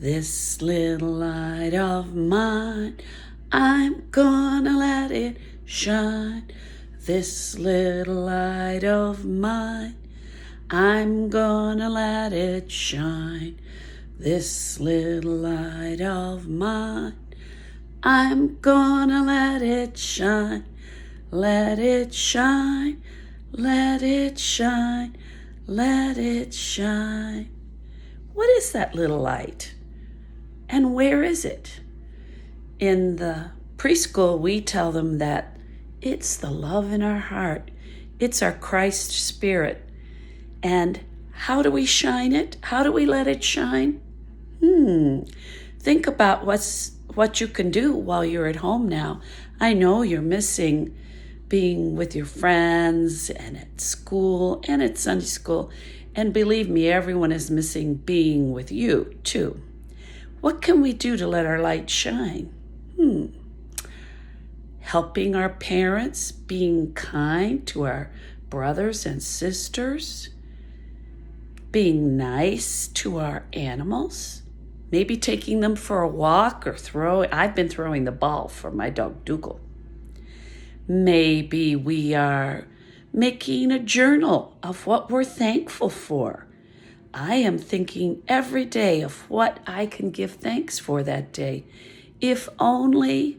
This little light of mine, I'm gonna let it shine. This little light of mine, I'm gonna let it shine. This little light of mine, I'm gonna let it shine. Let it shine, let it shine, let it shine. What is that little light? And where is it? In the preschool, we tell them that it's the love in our heart. It's our Christ spirit. And how do we shine it? How do we let it shine? Think about what you can do while you're at home now. I know you're missing being with your friends and at school and at Sunday school. And believe me, everyone is missing being with you too. What can we do to let our light shine? Helping our parents, being kind to our brothers and sisters, being nice to our animals, maybe taking them for a walk or I've been throwing the ball for my dog Dougal. Maybe we are making a journal of what we're thankful for. I am thinking every day of what I can give thanks for that day. If only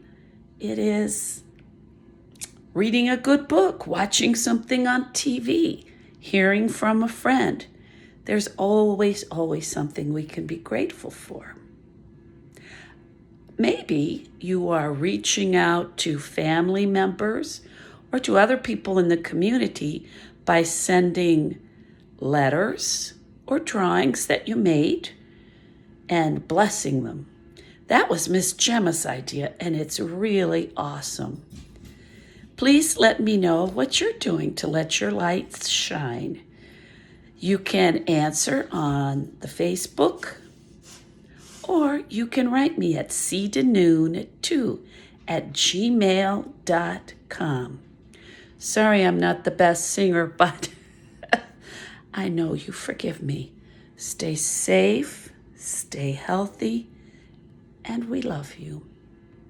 it is reading a good book, watching something on TV, hearing from a friend. There's always something we can be grateful for. Maybe you are reaching out to family members or to other people in the community by sending letters or drawings that you made and blessing them. That was Miss Gemma's idea, and it's really awesome. Please let me know what you're doing to let your lights shine. You can answer on the Facebook, or you can write me at seedanoon2@gmail.com. Sorry I'm not the best singer, but I know you forgive me. Stay safe, stay healthy, and we love you.